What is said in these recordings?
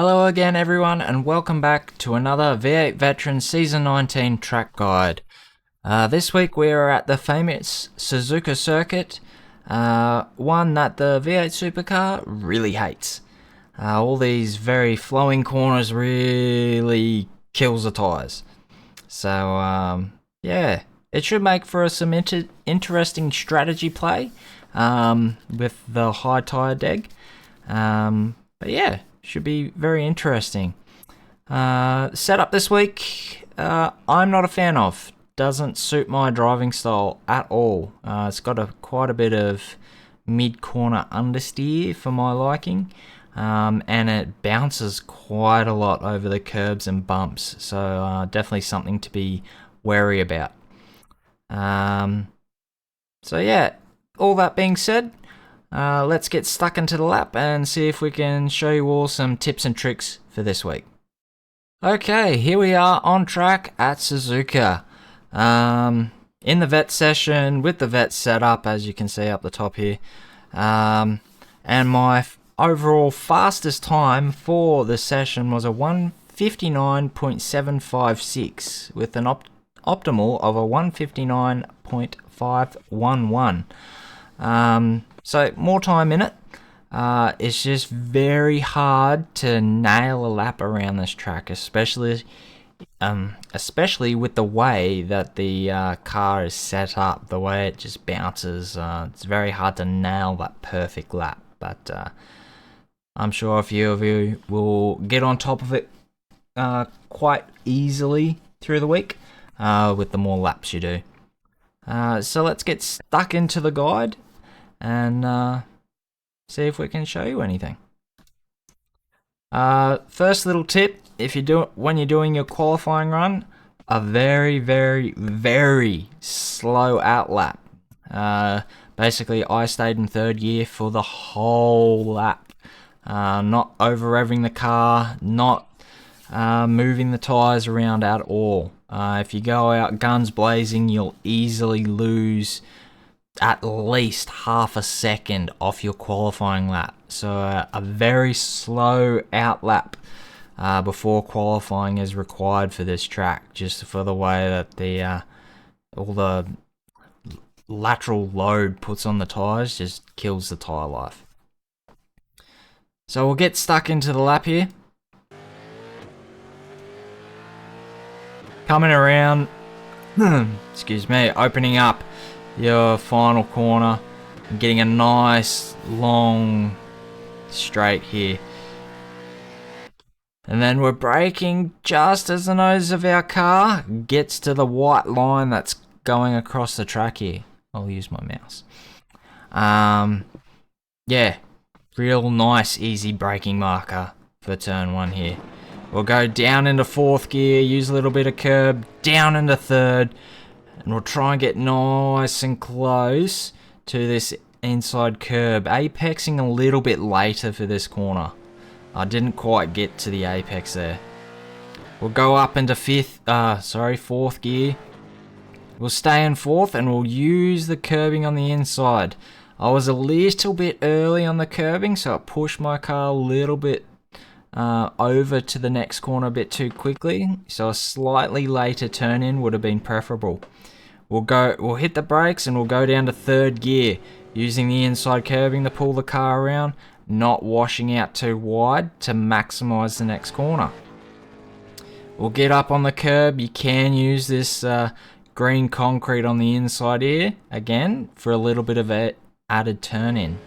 Hello again everyone and welcome back to another V8 Veteran Season 19 track guide. This week we are at the famous Suzuka circuit, one that the V8 supercar really hates. All these very flowing corners really kills the tyres. So yeah, it should make for some interesting strategy play with the high tyre deg. But yeah, should be very interesting. Setup this week, I'm not a fan of. Doesn't suit my driving style at all. It's got quite a bit of mid-corner understeer for my liking, and it bounces quite a lot over the curbs and bumps. So definitely something to be wary about. So yeah, all that being said, let's get stuck into the lap and see if we can show you all some tips and tricks for this week. Okay, here we are on track at Suzuka. In the vet session with the vet setup, as you can see up the top here. And my overall fastest time for the session was a 1:59.756 with an optimal of a 1:59.511. So more time in it. It's just very hard to nail a lap around this track, especially with the way that the car is set up, the way it just bounces. It's very hard to nail that perfect lap, but I'm sure a few of you will get on top of it quite easily through the week with the more laps you do. So let's get stuck into the guide and see if we can show you anything. First little tip, when you're doing your qualifying run, a very, very, very slow outlap. Basically, I stayed in third gear for the whole lap. Not over-revving the car, not moving the tyres around at all. If you go out guns blazing, you'll easily lose at least half a second off your qualifying lap. So a very slow outlap before qualifying is required for this track, just for the way that all the lateral load puts on the tyres just kills the tyre life. So we'll get stuck into the lap here. Coming around, excuse me, opening up your final corner and getting a nice long straight here. And then we're braking just as the nose of our car gets to the white line that's going across the track here. I'll use my mouse. Yeah, real nice easy braking marker for turn one here. We'll go down into fourth gear, use a little bit of curb, down into third, and we'll try and get nice and close to this inside curb, apexing a little bit later for this corner. I didn't quite get to the apex there. We'll go up into fourth gear. We'll stay in fourth and we'll use the curbing on the inside. I was a little bit early on the curbing, so I pushed my car a little bit over to the next corner a bit too quickly, so a slightly later turn in would have been preferable. We'll hit the brakes and we'll go down to third gear, using the inside curbing to pull the car around, not washing out too wide to maximize the next corner. We'll get up on the curb. You can use this green concrete on the inside here again for a little bit of a added turn in.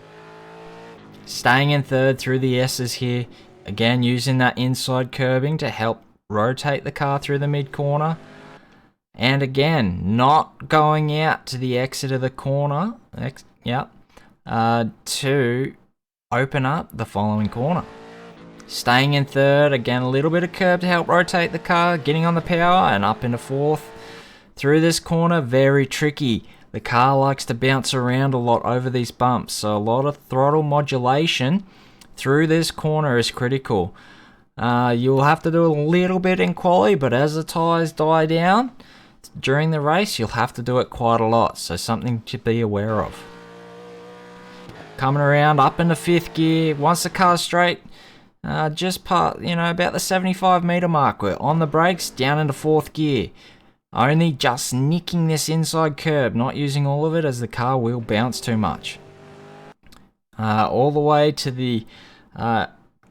Staying in third through the S's here, again using that inside curbing to help rotate the car through the mid corner. And again, not going out to the exit of the corner, to open up the following corner. Staying in third, again a little bit of curb to help rotate the car, getting on the power and up into fourth. Through this corner, very tricky. The car likes to bounce around a lot over these bumps, so a lot of throttle modulation through this corner is critical. You'll have to do a little bit in quali, but as the tyres die down during the race, you'll have to do it quite a lot, so something to be aware of. Coming around up into fifth gear, once the car's straight, just about the 75 meter mark. We're on the brakes, down into 4th gear. Only just nicking this inside curb, not using all of it as the car will bounce too much. All the way to the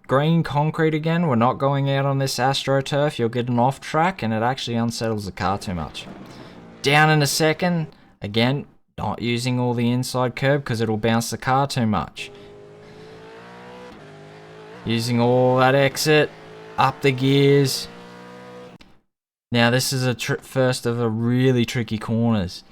green concrete again. We're not going out on this AstroTurf. You'll get an off track and it actually unsettles the car too much. Down in a 2nd. Again, not using all the inside curb because it'll bounce the car too much. Using all that exit, up the gears. Now this is a first of a really tricky corners.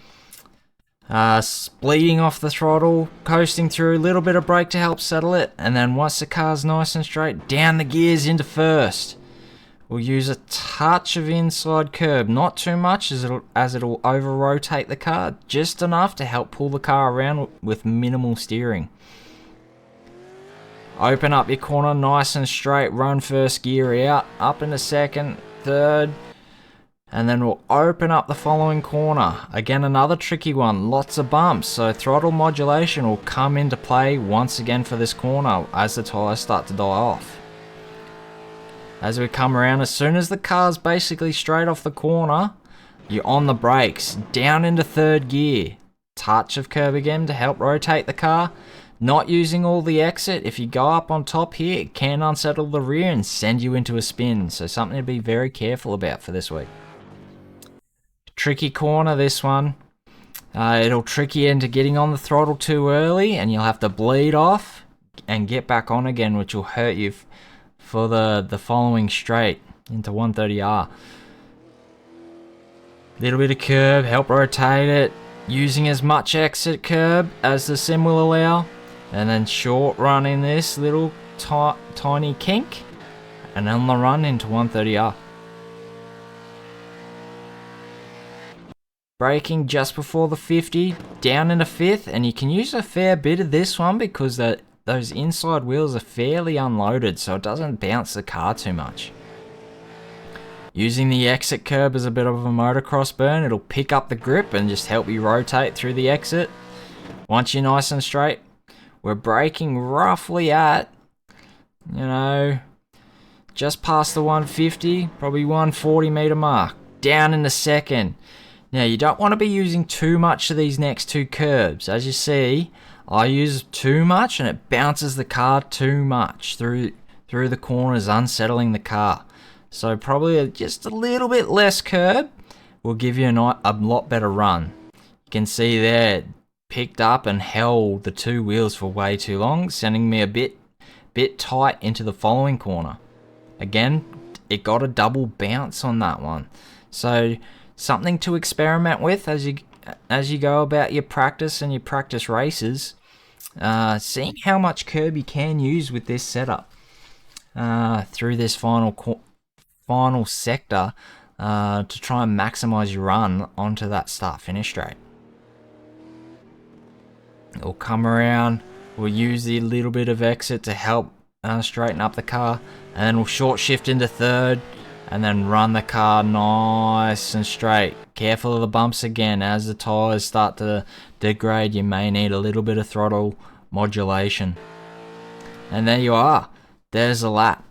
Bleeding off the throttle, coasting through, a little bit of brake to help settle it, and then once the car's nice and straight, down the gears into 1st. We'll use a touch of inside curb, not too much as it'll over rotate the car, just enough to help pull the car around with minimal steering. Open up your corner nice and straight, run 1st gear out, up into 2nd, 3rd, and then we'll open up the following corner. Again, another tricky one, lots of bumps, so throttle modulation will come into play once again for this corner as the tyres start to die off. As we come around, as soon as the car's basically straight off the corner, you're on the brakes, down into 3rd gear. Touch of curb again to help rotate the car. Not using all the exit. If you go up on top here, it can unsettle the rear and send you into a spin. So something to be very careful about for this week. Tricky corner, this one. It'll trick you into getting on the throttle too early and you'll have to bleed off and get back on again, which will hurt you for the following straight into 130R. Little bit of curb, help rotate it. Using as much exit curb as the sim will allow. And then short run in this little tiny kink. And on the run into 130R. Braking just before the 50, down into 5th. And you can use a fair bit of this one because those inside wheels are fairly unloaded. So it doesn't bounce the car too much. Using the exit curb as a bit of a motocross burn, it'll pick up the grip and just help you rotate through the exit. Once you're nice and straight, we're braking roughly at, just past the 150, probably 140 meter mark, down in the 2nd. Now you don't want to be using too much of these next 2 curbs. As you see, I use too much and it bounces the car too much through the corners, unsettling the car. So probably just a little bit less curb will give you a lot better run. You can see there, picked up and held the 2 wheels for way too long, sending me a bit tight into the following corner. Again, it got a double bounce on that one. So something to experiment with as you go about your practice and your practice races. Seeing how much curb you can use with this setup through this final sector to try and maximize your run onto that start-finish straight. We'll come around, we'll use the little bit of exit to help straighten up the car, and then we'll short shift into 3rd and then run the car nice and straight. Careful of the bumps again. As the tyres start to degrade, you may need a little bit of throttle modulation. And there you are. There's a lap.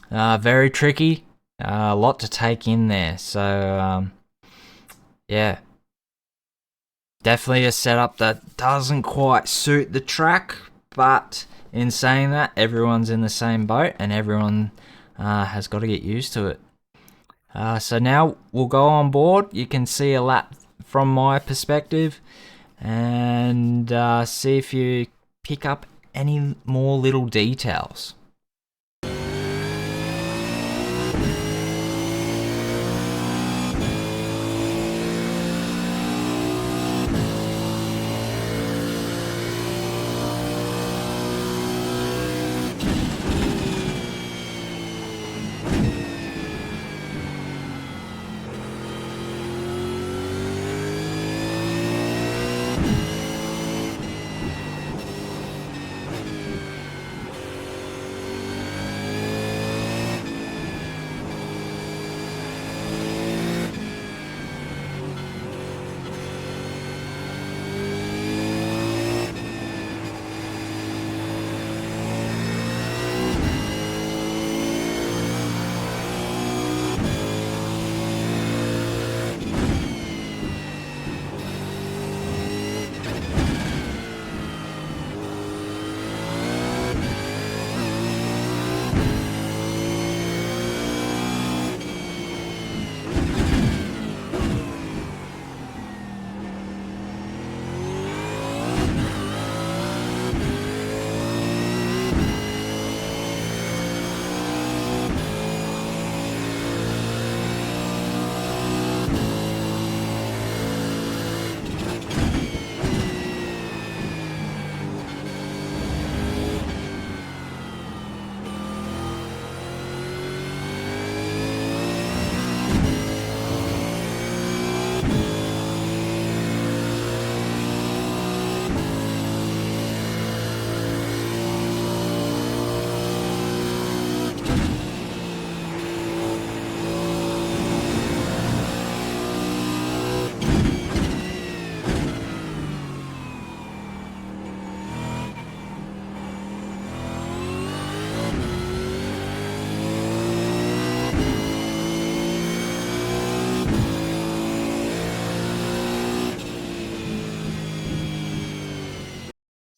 Very tricky. A lot to take in there. So, yeah. Definitely a setup that doesn't quite suit the track. But in saying that, everyone's in the same boat and everyone has got to get used to it. So now we'll go on board. You can see a lap from my perspective and see if you pick up any more little details.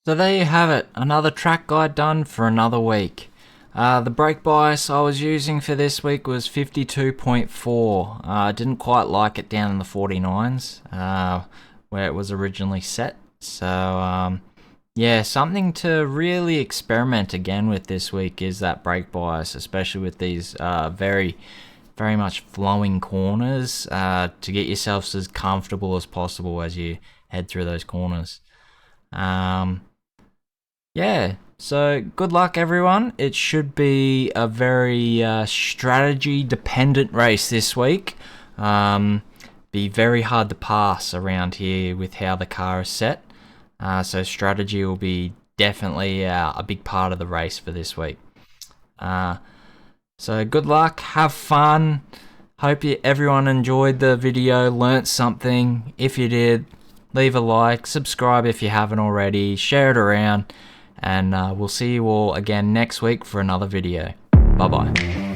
So there you have it, another track guide done for another week. The brake bias I was using for this week was 52.4. I didn't quite like it down in the 49s, where it was originally set. So yeah, something to really experiment again with this week is that brake bias, especially with these very much flowing corners, to get yourselves as comfortable as possible as you head through those corners. Yeah, so good luck, everyone. It should be a very strategy dependent race this week. Be very hard to pass around here with how the car is set. So strategy will be definitely a big part of the race for this week. So good luck, have fun. Hope everyone enjoyed the video, learnt something. If you did, leave a like, subscribe if you haven't already, share it around, and we'll see you all again next week for another video. Bye bye.